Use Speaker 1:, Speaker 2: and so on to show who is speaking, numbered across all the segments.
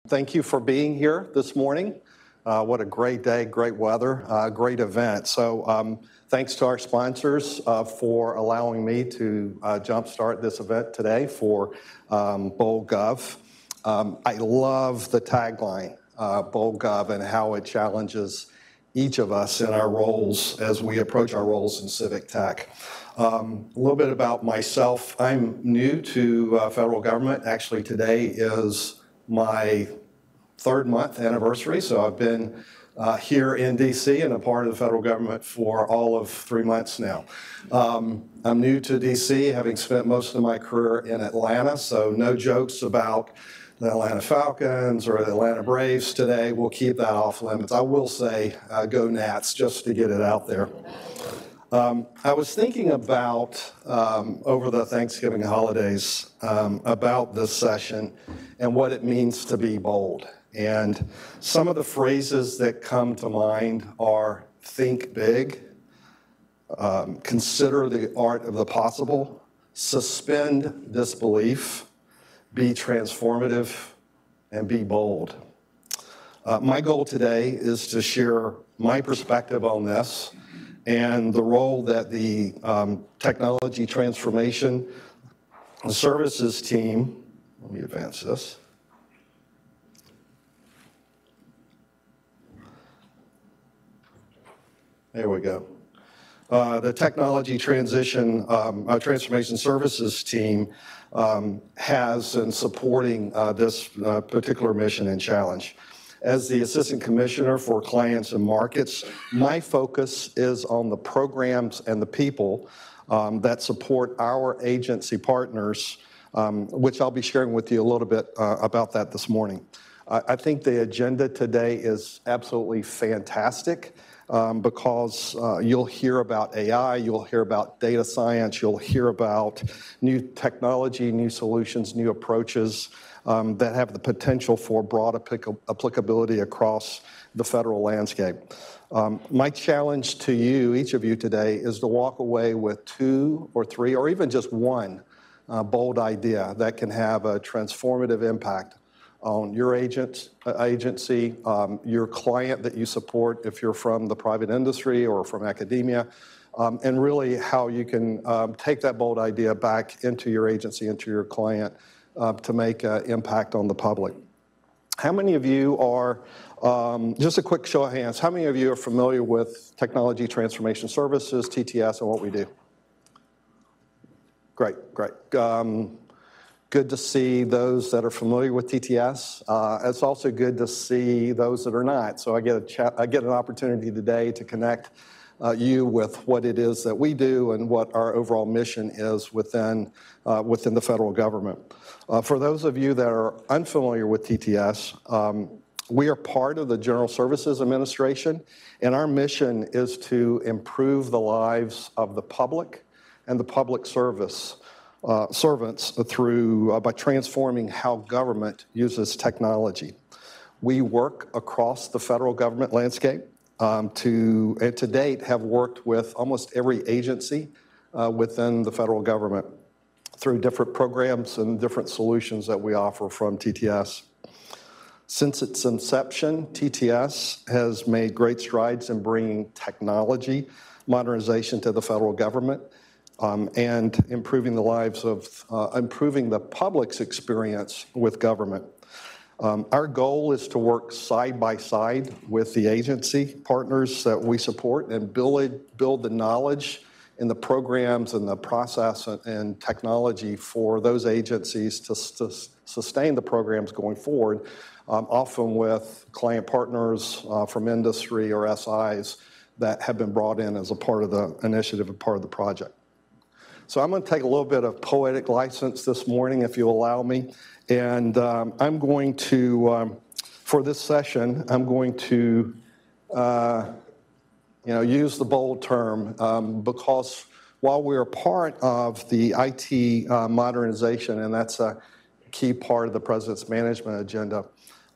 Speaker 1: Thank you for being here this morning. What a great day, great weather, great event. So thanks to our sponsors for allowing me to jumpstart this event today for BoldGov. I love the tagline, BoldGov, and how it challenges each of us in our roles as we approach our roles in civic tech. A little bit about myself. I'm new to federal government. Actually, today is my third-month anniversary, so I've been here in D.C. and a part of the federal government for all of 3 months now. I'm new to D.C., having spent most of my career in Atlanta, so no jokes about the Atlanta Falcons or the Atlanta Braves today. We'll keep that off limits. I will say go Nats, just to get it out there. I was thinking about, over the Thanksgiving holidays, about this session and what it means to be bold. And some of the phrases that come to mind are think big, consider the art of the possible, suspend disbelief, be transformative, and be bold. My goal today is to share my perspective on this and the role that the Technology Transformation Services team, let me advance this. There we go. The Technology Transformation Services team has in supporting this particular mission and challenge. As the Assistant Commissioner for Clients and Markets, my focus is on the programs and the people that support our agency partners, which I'll be sharing with you a little bit about that this morning. I think the agenda today is absolutely fantastic because you'll hear about AI, you'll hear about data science, you'll hear about new technology, new solutions, new approaches that have the potential for broad applicability across the federal landscape. My challenge to you, each of you today, is to walk away with 2 or 3 or even just one bold idea that can have a transformative impact on your agency, your client that you support if you're from the private industry or from academia, and really how you can take that bold idea back into your agency, into your client, to make an impact on the public. How many of you are, just a quick show of hands, how many of you are familiar with Technology Transformation Services, TTS, and what we do? Great. Good to see those that are familiar with TTS. It's also good to see those that are not. So I get an opportunity today to connect you with what it is that we do and what our overall mission is within the federal government. For those of you that are unfamiliar with TTS, we are part of the General Services Administration, and our mission is to improve the lives of the public and the public servants through by transforming how government uses technology. We work across the federal government landscape and to date have worked with almost every agency within the federal government through different programs and different solutions that we offer from TTS. Since its inception, TTS has made great strides in bringing technology modernization to the federal government and improving the lives of, improving the public's experience with government. Our goal is to work side by side with the agency partners that we support and build the knowledge in the programs and the process and technology for those agencies to sustain the programs going forward, often with client partners from industry or SIs that have been brought in as a part of the initiative and part of the project. So I'm going to take a little bit of poetic license this morning, if you allow me, and I'm going to, for this session, I'm going to use the bold term because while we're part of the IT modernization, and that's a key part of the President's management agenda,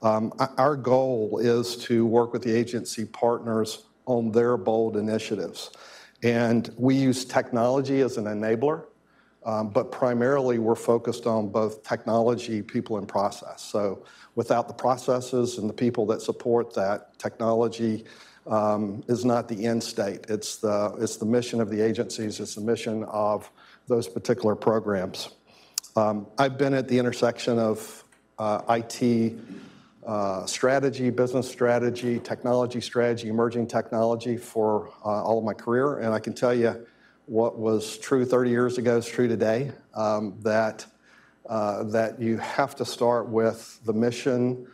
Speaker 1: our goal is to work with the agency partners on their bold initiatives. And we use technology as an enabler but primarily we're focused on both technology, people, and process. So without the processes and the people that support that, technology is not the end state. It's the mission of the agencies. It's the mission of those particular programs. I've been at the intersection of IT strategy, business strategy, technology strategy, emerging technology for all of my career, and I can tell you what was true 30 years ago is true today, that you have to start with the mission,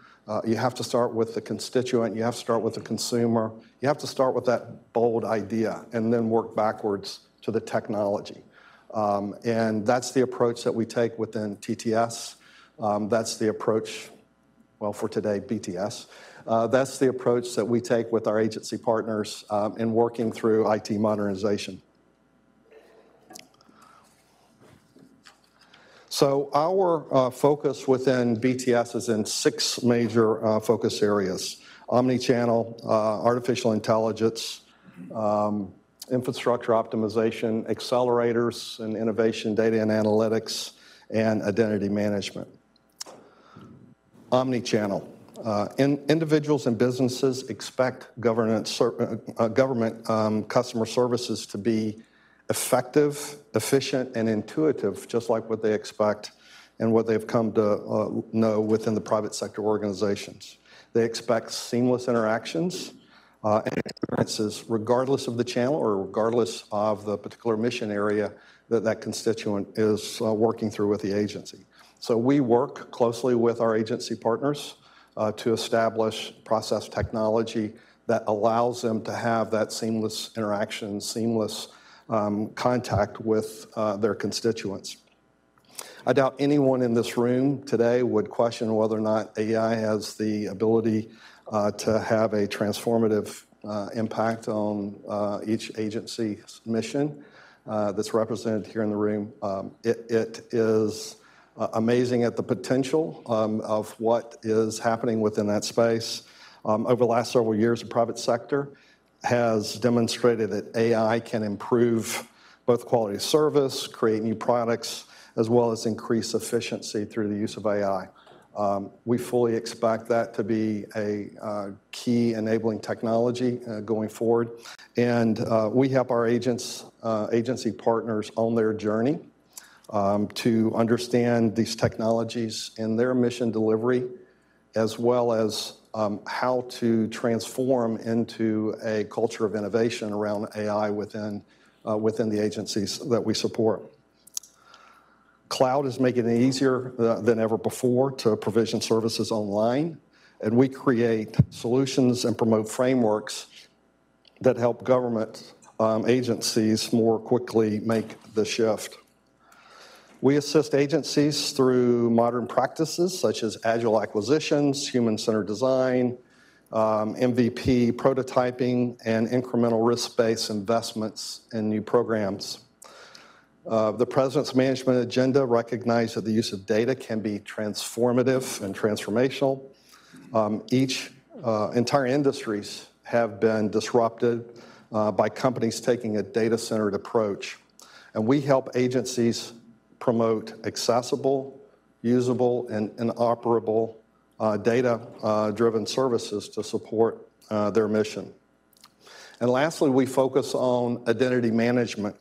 Speaker 1: you have to start with the constituent, you have to start with the consumer, you have to start with that bold idea and then work backwards to the technology. And that's the approach that we take within TTS. That's the approach, well, for today, BTS. That's the approach that we take with our agency partners in working through IT modernization. So our focus within BTS is in 6 major focus areas: omnichannel, artificial intelligence, infrastructure optimization, accelerators and innovation, data and analytics, and identity management. Omnichannel. Individuals and businesses expect government customer services to be effective, efficient, and intuitive, just like what they expect and what they've come to know within the private sector organizations. They expect seamless interactions and experiences regardless of the channel or regardless of the particular mission area that constituent is working through with the agency. So we work closely with our agency partners to establish process technology that allows them to have that seamless interaction, seamless contact with their constituents. I doubt anyone in this room today would question whether or not AI has the ability to have a transformative impact on each agency's mission that's represented here in the room. It is amazing at the potential of what is happening within that space. Over the last several years, the private sector has demonstrated that AI can improve both quality of service, create new products, as well as increase efficiency through the use of AI. We fully expect that to be a key enabling technology going forward. And we help our agency partners on their journey to understand these technologies in their mission delivery, as well as how to transform into a culture of innovation around AI within the agencies that we support. Cloud is making it easier than ever before to provision services online, and we create solutions and promote frameworks that help government agencies more quickly make the shift. We assist agencies through modern practices such as agile acquisitions, human-centered design, MVP prototyping, and incremental risk-based investments in new programs. The President's management agenda recognized that the use of data can be transformative and transformational. Entire industries have been disrupted by companies taking a data-centered approach. And we help agencies promote accessible, usable, and operable data-driven services to support their mission. And lastly, we focus on identity management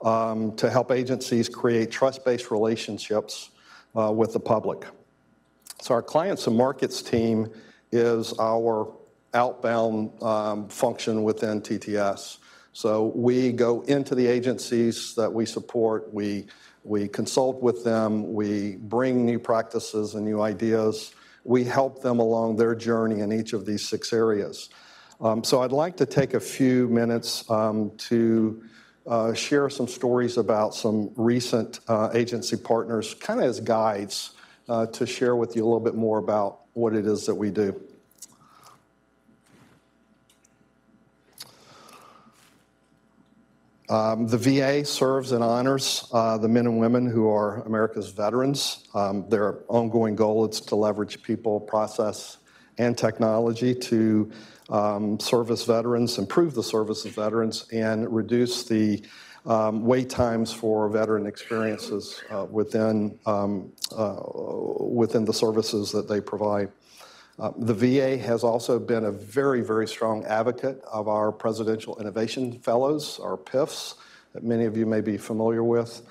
Speaker 1: to help agencies create trust-based relationships with the public. So our clients and markets team is our outbound function within TTS. So we go into the agencies that we support, we consult with them, we bring new practices and new ideas, we help them along their journey in each of these 6 areas. So I'd like to take a few minutes to share some stories about some recent agency partners, kind of as guides to share with you a little bit more about what it is that we do. The VA serves and honors the men and women who are America's veterans. Their ongoing goal is to leverage people, process, and technology to service veterans, improve the service of veterans, and reduce the wait times for veteran experiences within the services that they provide. The VA has also been a very, very strong advocate of our Presidential Innovation Fellows, our PIFs, that many of you may be familiar with.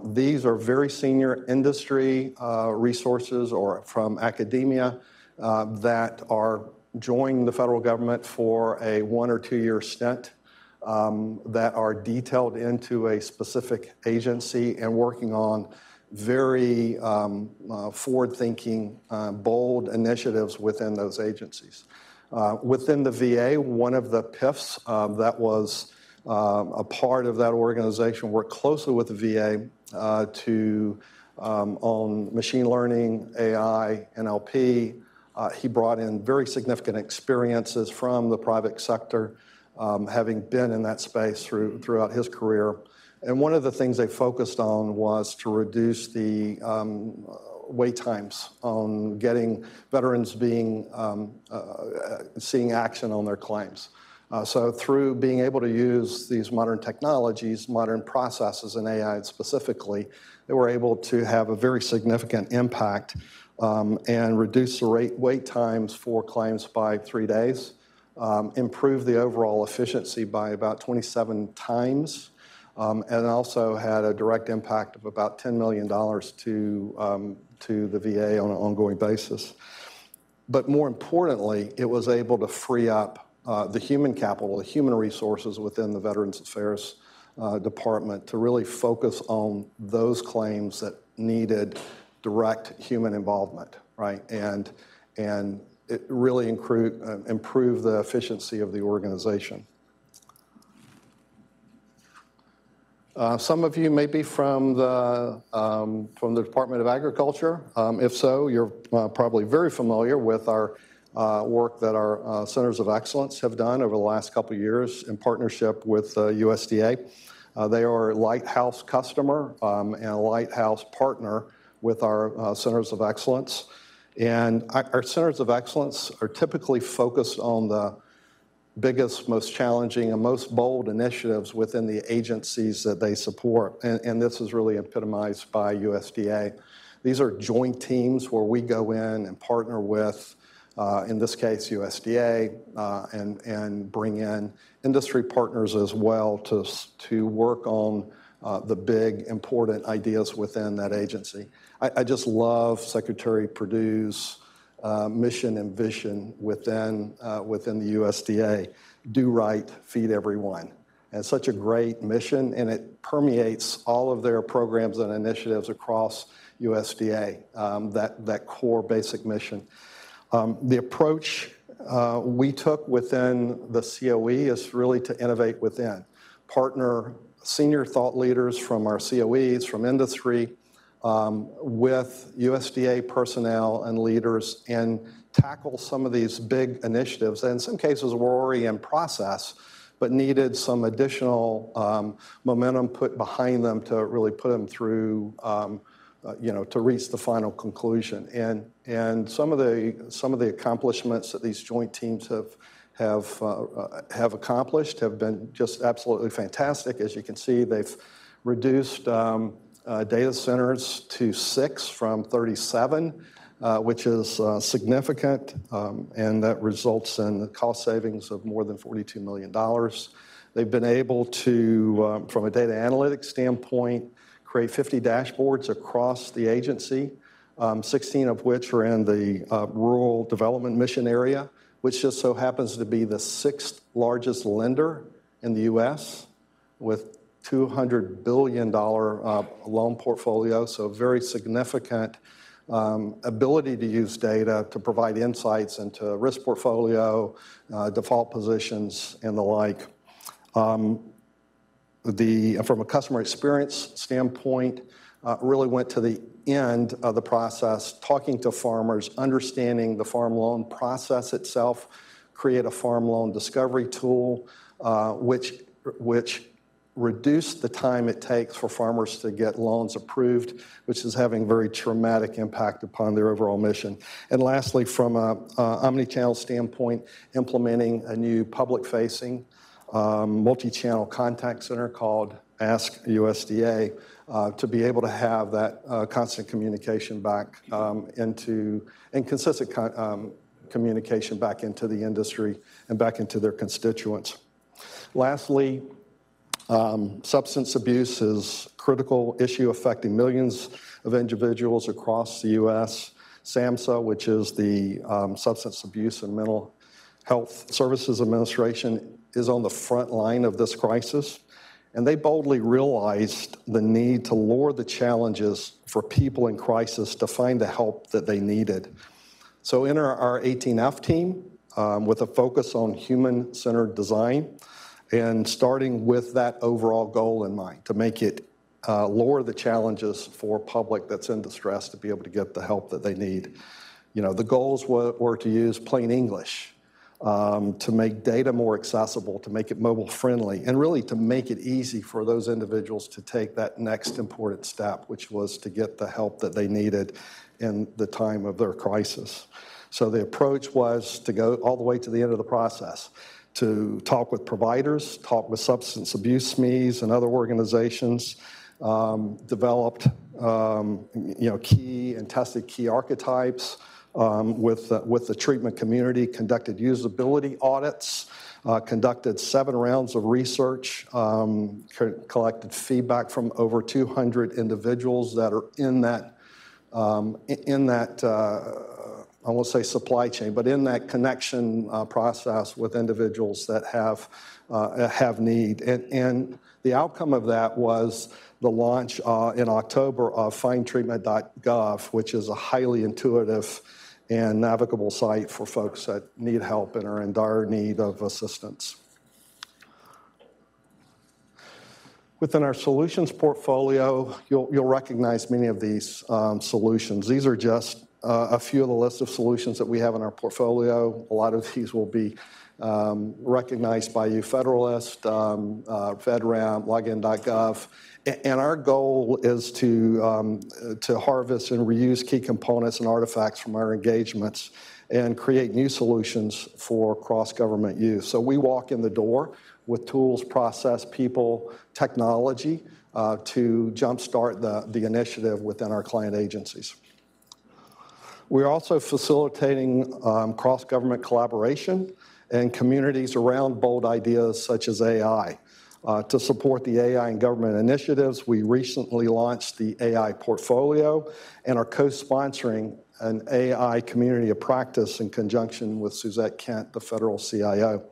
Speaker 1: These are very senior industry resources or from academia that are joining the federal government for a 1 or 2 year stint that are detailed into a specific agency and working on very forward-thinking, bold initiatives within those agencies. Within the VA, one of the PIFs that was a part of that organization worked closely with the VA on machine learning, AI, NLP. He brought in very significant experiences from the private sector, having been in that space throughout his career. And one of the things they focused on was to reduce the wait times on getting veterans seeing action on their claims. So through being able to use these modern technologies, modern processes, and AI specifically, they were able to have a very significant impact and reduce the wait times for claims by 3 days, improve the overall efficiency by about 27 times, and also had a direct impact of about $10 million to the VA on an ongoing basis. But more importantly, it was able to free up the human capital, the human resources within the Veterans Affairs Department to really focus on those claims that needed direct human involvement, right? And it really improved the efficiency of the organization. Some of you may be from the Department of Agriculture. If so, you're probably very familiar with our work that our Centers of Excellence have done over the last couple of years in partnership with USDA. They are a lighthouse customer and a lighthouse partner with our Centers of Excellence. And our Centers of Excellence are typically focused on the biggest, most challenging, and most bold initiatives within the agencies that they support. And this is really epitomized by USDA. These are joint teams where we go in and partner with, in this case, USDA, and bring in industry partners as well to work on the big, important ideas within that agency. I just love Secretary Perdue's mission and vision within the USDA. Do right, feed everyone. And it's such a great mission, and it permeates all of their programs and initiatives across USDA, that core basic mission. The approach we took within the COE is really to innovate within, partner senior thought leaders from our COEs, from industry, with USDA personnel and leaders, and tackle some of these big initiatives that in some cases were already in process, but needed some additional momentum put behind them to really put them through, to reach the final conclusion. And some of the accomplishments that these joint teams have accomplished have been just absolutely fantastic. As you can see, they've reduced data centers to 6 from 37, which is significant, and that results in cost savings of more than $42 million. They've been able to, from a data analytics standpoint, create 50 dashboards across the agency, 16 of which are in the Rural Development Mission area, which just so happens to be the 6th largest lender in the U.S. with $200 billion loan portfolio, so very significant ability to use data to provide insights into risk portfolio, default positions, and the like. From a customer experience standpoint, really went to the end of the process, talking to farmers, understanding the farm loan process itself, create a farm loan discovery tool, which reduced the time it takes for farmers to get loans approved, which is having very traumatic impact upon their overall mission. And lastly, from a omni-channel standpoint, implementing a new public-facing multi-channel contact center called ask USDA to be able to have that constant communication back and consistent communication back into the industry and back into their constituents. Lastly, substance abuse is a critical issue affecting millions of individuals across the U.S. SAMHSA, which is the Substance Abuse and Mental Health Services Administration, is on the front line of this crisis. And they boldly realized the need to lower the challenges for people in crisis to find the help that they needed. So enter our 18F team with a focus on human-centered design and starting with that overall goal in mind to make it lower the challenges for public that's in distress to be able to get the help that they need. You know, the goals were to use plain English, to make data more accessible, to make it mobile friendly, and really to make it easy for those individuals to take that next important step, which was to get the help that they needed in the time of their crisis. So the approach was to go all the way to the end of the process, to talk with providers, talk with substance abuse SMEs and other organizations, developed key and tested key archetypes, with the treatment community, conducted usability audits, conducted 7 rounds of research, collected feedback from over 200 individuals that are in that I won't say supply chain, but in that connection process with individuals that have need. And the outcome of that was the launch in October of findtreatment.gov, which is a highly intuitive and navigable site for folks that need help and are in dire need of assistance. Within our solutions portfolio, you'll recognize many of these solutions. These are just a few of the list of solutions that we have in our portfolio. A lot of these will be recognized by you, Federalist, FedRAMP, login.gov. And our goal is to harvest and reuse key components and artifacts from our engagements and create new solutions for cross-government use. So we walk in the door with tools, process, people, technology to jumpstart the initiative within our client agencies. We're also facilitating cross-government collaboration and communities around bold ideas such as AI. To support the AI and government initiatives, we recently launched the AI portfolio and are co-sponsoring an AI community of practice in conjunction with Suzette Kent, the federal CIO.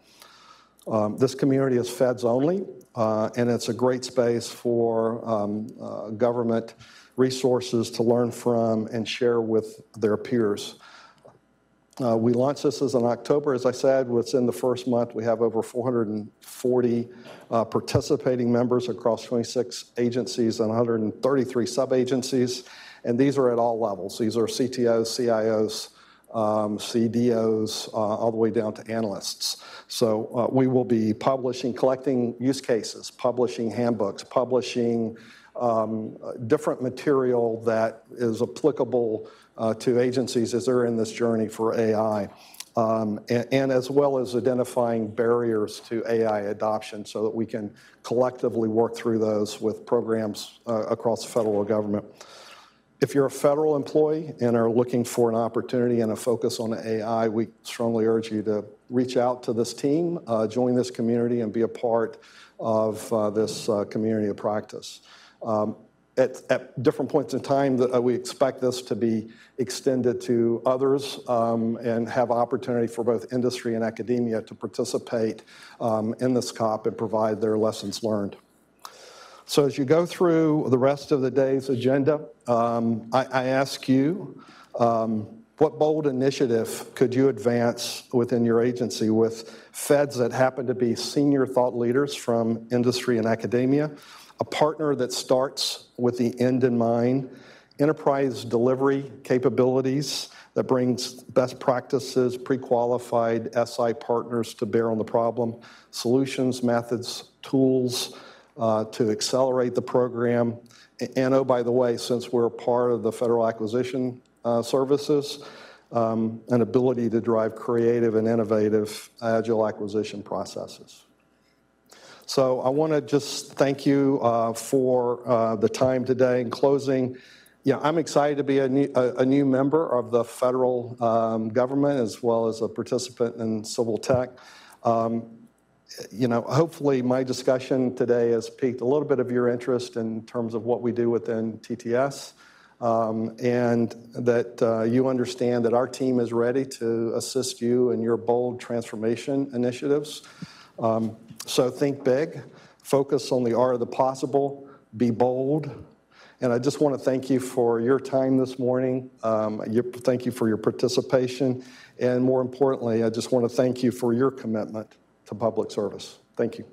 Speaker 1: This community is feds only, and it's a great space for government resources to learn from and share with their peers. We launched this in October, as I said. Within the first month, we have over 440 participating members across 26 agencies and 133 sub-agencies, and these are at all levels. These are CTOs, CIOs, CDOs, all the way down to analysts. So we will be collecting use cases, publishing handbooks, publishing different material that is applicable to agencies as they're in this journey for AI, and as well as identifying barriers to AI adoption so that we can collectively work through those with programs across the federal government. If you're a federal employee and are looking for an opportunity and a focus on AI, we strongly urge you to reach out to this team, join this community, and be a part of this community of practice. At different points in time, we expect this to be extended to others and have opportunity for both industry and academia to participate in this COP and provide their lessons learned. So as you go through the rest of the day's agenda, I ask you, what bold initiative could you advance within your agency with feds that happen to be senior thought leaders from industry and academia, a partner that starts with the end in mind, enterprise delivery capabilities that brings best practices, pre-qualified SI partners to bear on the problem, solutions, methods, tools to accelerate the program. And oh, by the way, since we're a part of the Federal Acquisition Services, an ability to drive creative and innovative agile acquisition processes. So I want to just thank you for the time today. In closing, yeah, I'm excited to be a new member of the federal government as well as a participant in civil tech. Hopefully my discussion today has piqued a little bit of your interest in terms of what we do within TTS, and that you understand that our team is ready to assist you in your bold transformation initiatives. So think big, focus on the art of the possible, be bold. And I just want to thank you for your time this morning. Thank you for your participation. And more importantly, I just want to thank you for your commitment to public service. Thank you.